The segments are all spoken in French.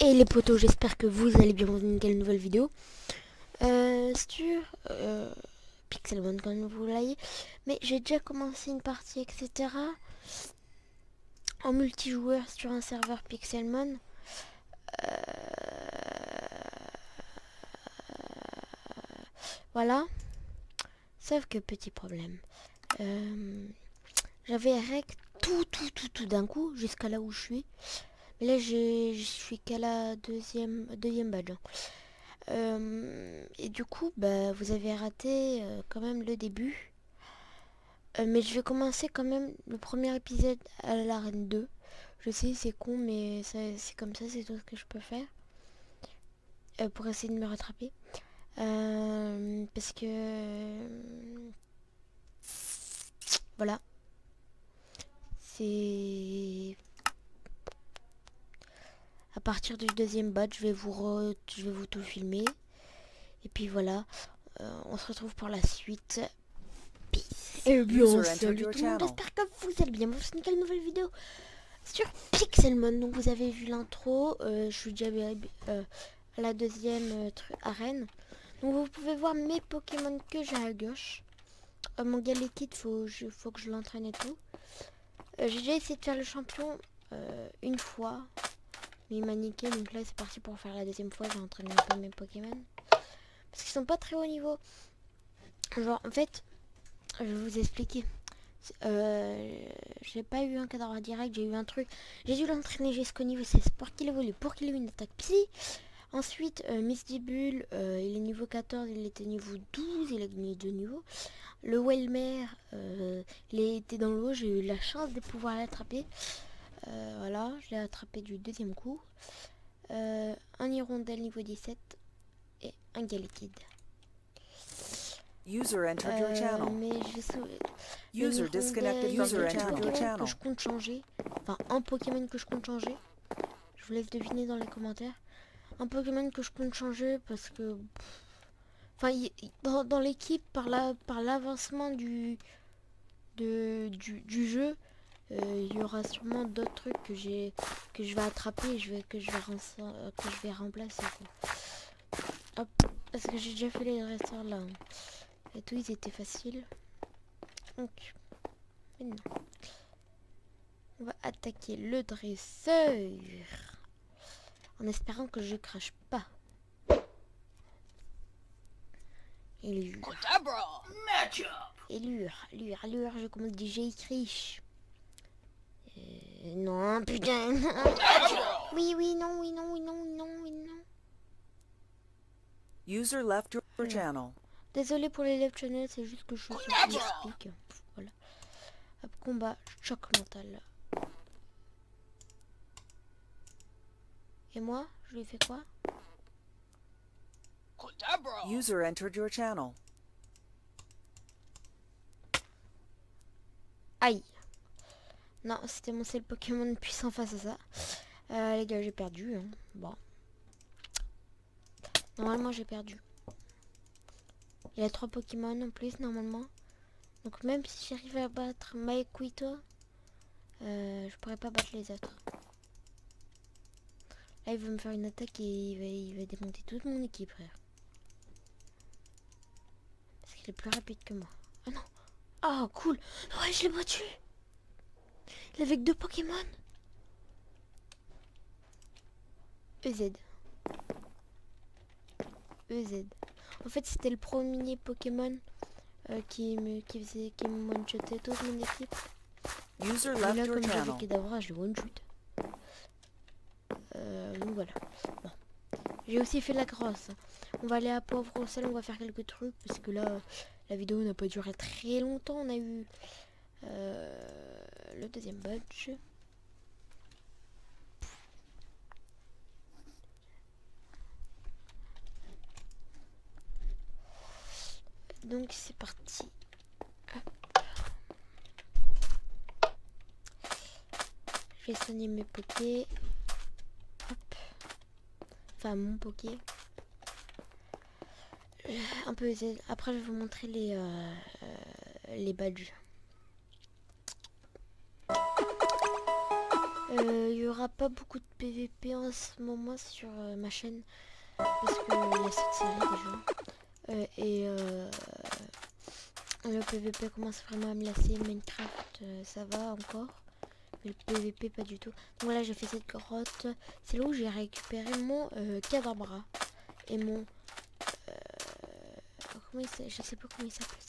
Et les potos, j'espère que vous allez bien dans une nouvelle vidéo sur Pixelmon comme vous l'avez. Mais j'ai déjà commencé une partie, etc. en multijoueur sur un serveur Pixelmon. Voilà. Sauf que petit problème. J'avais rec tout d'un coup jusqu'à là où je suis. Mais là je suis qu'à la deuxième badge. Et du coup, bah, vous avez raté quand même le début. Mais je vais commencer quand même le premier épisode à l'arène 2. Je sais, c'est con, mais c'est comme ça, c'est tout ce que je peux faire. Pour essayer de me rattraper. Parce que... voilà. C'est... À partir du deuxième badge, je vais vous tout filmer. Et puis voilà. On se retrouve pour la suite. Et bien, salut tout le monde, j'espère que vous allez bien. C'est une nouvelle vidéo sur Pixelmon. Donc vous avez vu l'intro, je suis déjà à la deuxième arène. Donc vous pouvez voir mes Pokémon que j'ai à gauche. Mon Galekid, faut que je l'entraîne et tout. J'ai déjà essayé de faire le champion une fois, mais il m'a niqué. Donc là c'est parti pour faire la deuxième fois. J'ai entraîné un peu mes Pokémon. Parce qu'ils sont pas très haut niveau. Genre en fait, je vais vous expliquer. J'ai pas eu un cadavre direct, j'ai eu un truc. J'ai dû l'entraîner jusqu'au niveau 16 pour qu'il évolue, pour qu'il ait une attaque psy. Ensuite, Misty-Bull, il est niveau 14, il était niveau 12, il a gagné 2 niveaux. Le Welmer, il était dans l'eau, j'ai eu la chance de pouvoir l'attraper. Voilà, je l'ai attrapé du deuxième coup. Un Hirondelle niveau 17 et un Galekid. User entered your channel. Mais User disconnected from your channel. que je compte changer, enfin un Pokémon que je compte changer, je vous laisse deviner dans les commentaires. Un Pokémon que je compte changer parce que, enfin, dans l'équipe par l'avancement du jeu, il y aura sûrement d'autres trucs que je vais attraper et que je vais remplacer, quoi. Hop, parce que j'ai déjà fait les dresseurs là. Et tout, ils étaient faciles. Donc, maintenant, on va attaquer le dresseur. En espérant que je crache pas. Élure. Allure, je commande du j'ai écrit. Non, putain. Oui, non. User left your channel. Désolé pour les left channel, c'est juste que je explique. Voilà. Hop, combat, choc mental. Et moi, je lui fais quoi? User entered your channel. Aïe. Non, c'était mon seul Pokémon puissant face à ça. Les gars, j'ai perdu. Hein. Bon. Normalement, j'ai perdu. Il a 3 Pokémon en plus, normalement. Donc, même si j'arrive à battre Maekuito, je pourrais pas battre les autres. Là, il veut me faire une attaque et il va démonter toute mon équipe, frère. Parce qu'il est plus rapide que moi. Ah non. Ah, cool. Ouais, je l'ai battu. Il avait que 2 Pokémon. EZ. En fait, c'était le premier Pokémon qui me one-shotait toute mon équipe. User Et left là, your comme j'avais channel. Kedavra, je l'ai one-shoot. Donc voilà. Bon. J'ai aussi fait la grosse. On va aller à Pauvre au sel, on va faire quelques trucs. Parce que là, la vidéo n'a pas duré très longtemps. On a eu le deuxième badge. Donc c'est parti. Je vais soigner mes pokés. Hop. Enfin mon poké. Un peu. Après je vais vous montrer les badges. Il y aura pas beaucoup de PVP en ce moment sur ma chaîne. Parce qu'il y a cette série déjà. Le PVP commence vraiment à me lasser. Minecraft, ça va encore. Mais le PVP, pas du tout. Donc là, j'ai fait cette grotte. C'est là où j'ai récupéré mon cadabra. Et mon... comment il s'appelle, je sais pas comment il s'appelle.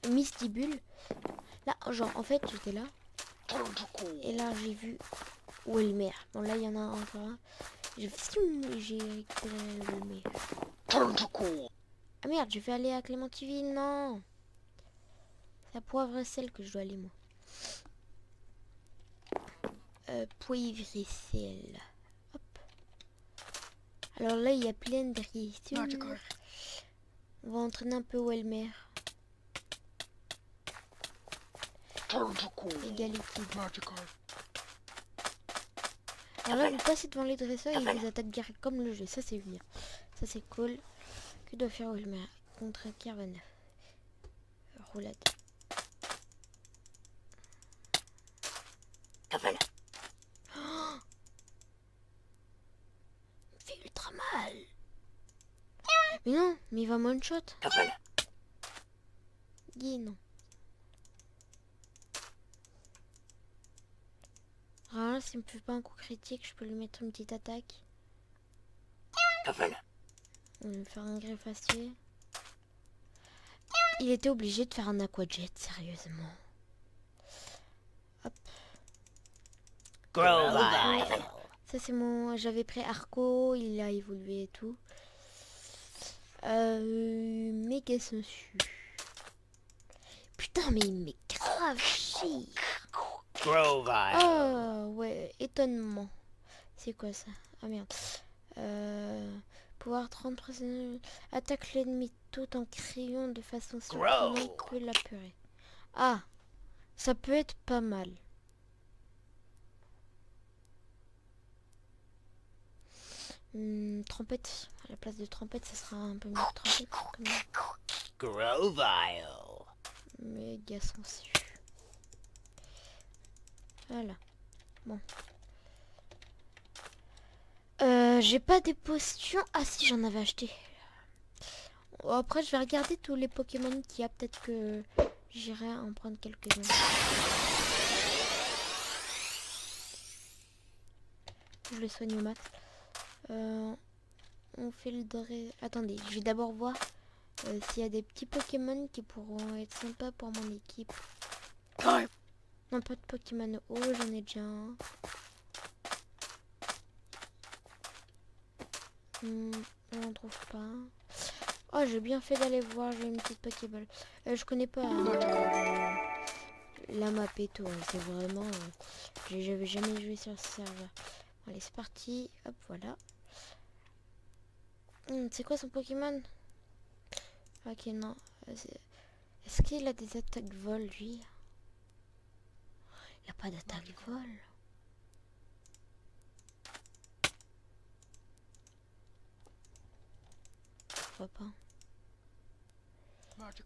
Mystibule. Là, genre, en fait, j'étais là. Et là, j'ai vu Welmer. Bon, là, il y en a encore un. J'ai récupéré Welmer. Ah merde, je vais aller à Clémentiville, non. C'est à Poivre et Sel que je dois aller, moi. Poivre et Sel. Hop. Alors là, il y a plein de risques. On va entraîner un peu Welmer. Égalité. Alors là, vous passez devant les dresseurs et ils vous attaquent direct comme le jeu. Ça, c'est bien. Ça, c'est cool. Que doit faire Welmer contre Carven? Roulade. Oh, il fait ultra mal. Mais non, mais il va one shot. Guy, non. Alors là, s'il me fait pas un coup critique, je peux lui mettre une petite attaque. On va lui faire un greffacier. Il était obligé de faire un aquajet, sérieusement. Hop. Ça c'est mon... J'avais pris Arco, il a évolué et tout. Méga sensu. Putain, mais il m'est grave chier. Oh, ouais, étonnement. C'est quoi ça? Ah merde. Pouvoir 30% attaque l'ennemi tout en criant de façon surprenante peut l'apeurer. Ah, ça peut être pas mal. Trompette. À la place de trompette, ça sera un peu mieux que trompette. Méga sensu. Voilà. Bon. J'ai pas des potions. Ah si, j'en avais acheté. Après, je vais regarder tous les Pokémon qu'il y a. Peut-être que j'irai en prendre quelques-uns. Je le soigne au max. On fait le doré. Attendez, je vais d'abord voir s'il y a des petits Pokémon qui pourront être sympas pour mon équipe. Non, pas de Pokémon eau, j'en ai déjà un. On n'en trouve pas. Oh, j'ai bien fait d'aller voir, j'ai une petite Pokéball. Je connais pas la map et tout, hein. C'est vraiment... j'avais jamais joué sur ce serveur. Allez, c'est parti. Hop, voilà. C'est quoi son Pokémon? Ok, non. Est-ce qu'il a des attaques vol, lui? Il a pas d'attaque vol. Je vois pas.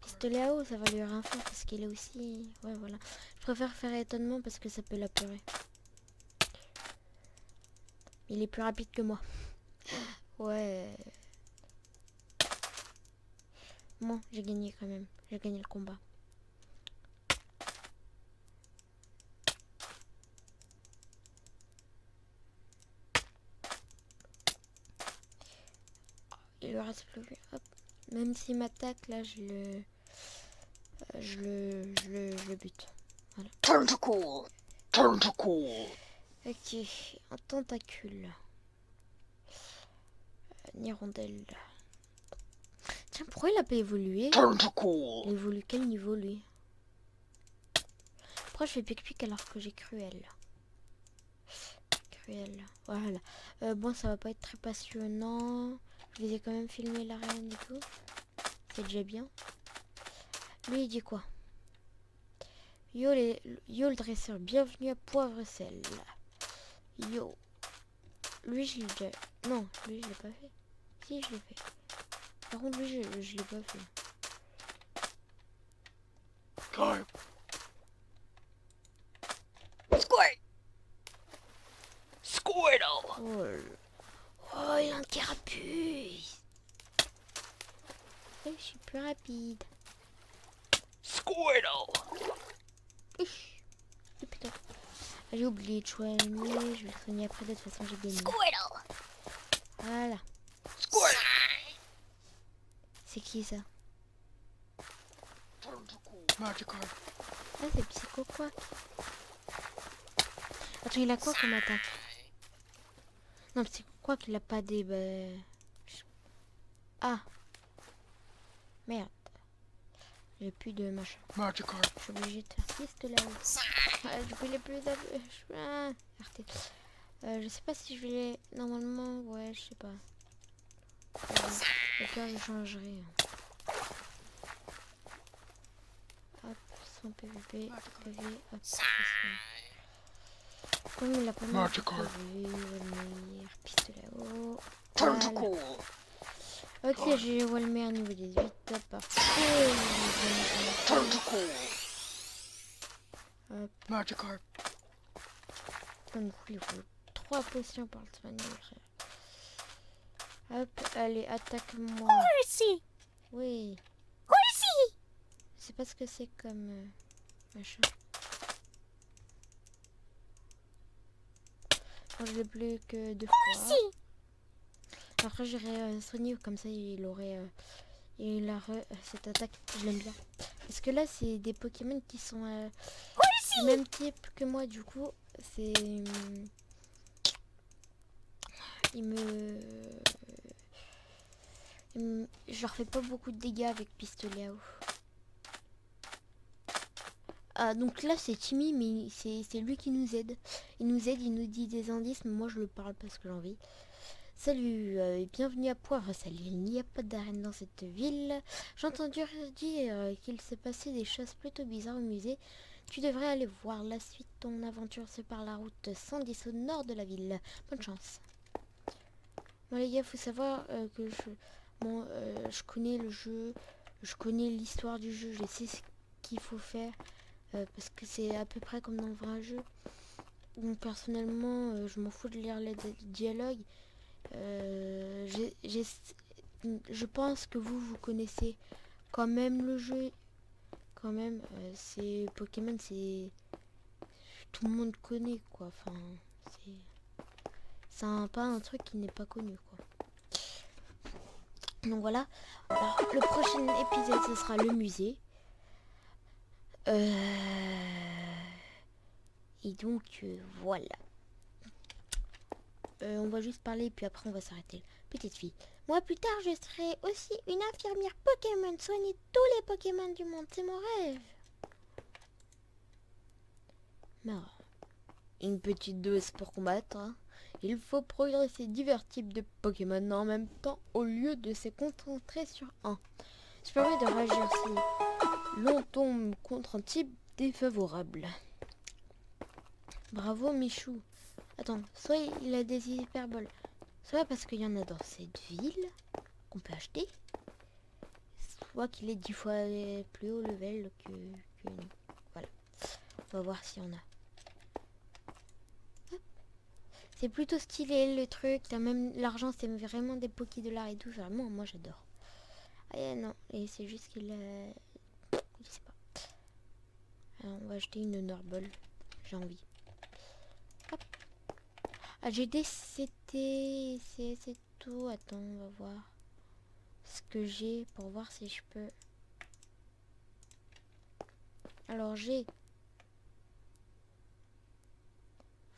Pistolet ça va lui rien faire parce qu'il est aussi... Ouais, voilà. Je préfère faire étonnement parce que ça peut l'apeurer. Il est plus rapide que moi. Ouais. Bon, j'ai gagné quand même. J'ai gagné le combat. Il lui reste plus. Hop. Même s'il m'attaque, là, je le bute. Voilà. Ok, un tentacule. Nirondelle. Tiens, pourquoi il a pas évolué? Il évolue quel niveau, lui? Pourquoi je fais pic-pic alors que j'ai Cruel? Cruel, voilà. Bon, ça va pas être très passionnant. Je vais quand même filmer l'arène et tout. C'est déjà bien. Lui, il dit quoi? Yo le dresseur, bienvenue à Poivre et Sel. Yo. Lui, je l'ai déjà... Non, lui, je l'ai pas fait. Si, je l'ai fait. Par contre, lui, je l'ai pas fait. Oh, il a un carapuce. Je suis plus rapide. Squirtle! Oh, putain. J'ai oublié de soigner, je vais le soigner après, de toute façon j'ai gagné. Squirtle! Voilà. Squirtle! C'est qui ça? Magikarp. Ah, c'est Psycho quoi. Attends, il a quoi comme attaque? Non, Psycho quoi qu'il a pas des... Ah. Merde. J'ai plus de machin. Magikarp. Je suis obligée de faire piste là-haut. Ah, je voulais plus d'arrêter. Je sais pas si je vais les... Normalement, ouais, je sais pas. Au pire, je changerai. Hop, son PVP, PV, hop, comme il a pas mal de PV, Walmer, piste là-haut. Voilà. Ok, j'ai Walmer niveau 18, parfait. Hop. Magikarp. Donc il faut 3 potions pour le soigner, frère. Hop, allez, attaque-moi. Horsey! Oui. Horsey! Je sais pas ce que c'est comme machin. Bon, je l'ai plus que 2 fois. Après j'irai soigner, comme ça il aurait cette attaque, je l'aime bien. Parce que là c'est des Pokémon qui sont du même type que moi, du coup c'est... je leur fais pas beaucoup de dégâts avec pistolet à eau. Ah, donc là c'est Timmy, mais c'est lui qui nous aide. Il nous aide, il nous dit des indices, mais moi je le parle parce que j'ai envie. Salut, bienvenue à Poivre. Salut, il n'y a pas d'arène dans cette ville. J'ai entendu dire qu'il s'est passé des choses plutôt bizarres au musée. Tu devrais aller voir la suite. Ton aventure se par la route 110 au nord de la ville. Bonne chance. Bon les gars, faut savoir que je connais le jeu, je connais l'histoire du jeu, je sais ce qu'il faut faire parce que c'est à peu près comme dans le vrai jeu. Donc personnellement, je m'en fous de lire les dialogues. Je pense que vous connaissez quand même le jeu. Quand même, c'est Pokémon, c'est tout le monde connaît quoi. Enfin, c'est pas un truc qui n'est pas connu quoi. Donc voilà. Alors, le prochain épisode ce sera le musée. Et donc voilà. On va juste parler puis après on va s'arrêter. Petite fille. Moi plus tard je serai aussi une infirmière Pokémon. Soigner tous les Pokémon du monde. C'est mon rêve. Non. Une petite dose pour combattre. Hein. Il faut progresser divers types de Pokémon en même temps au lieu de se concentrer sur un. Ça permet de réagir si l'on tombe contre un type défavorable. Bravo Michou. Attends, soit il a des hyperboles, soit parce qu'il y en a dans cette ville qu'on peut acheter, soit qu'il est 10 fois plus haut level que nous. Voilà. On va voir si on a. C'est plutôt stylé le truc. T'as même l'argent, c'est vraiment des Pokédollars et tout. Vraiment, moi j'adore. Ah non, et c'est juste qu'il je sais pas. Alors, on va acheter une Norbol. J'ai envie. Hop. Ah, j'ai des CT, c'est tout. Attends, on va voir ce que j'ai pour voir si je peux. Alors j'ai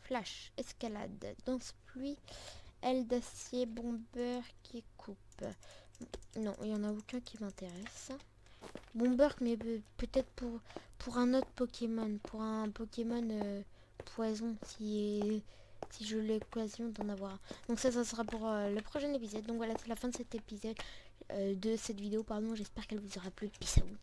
Flash, escalade, danse pluie, aile d'acier, bomber qui coupe. Non, il n'y en a aucun qui m'intéresse. Bomber, mais peut-être pour un autre Pokémon, pour un Pokémon poison, si j'ai l'occasion d'en avoir un. Donc ça sera pour le prochain épisode. Donc voilà, c'est la fin de cet épisode, de cette vidéo, pardon. J'espère qu'elle vous aura plu. Peace out.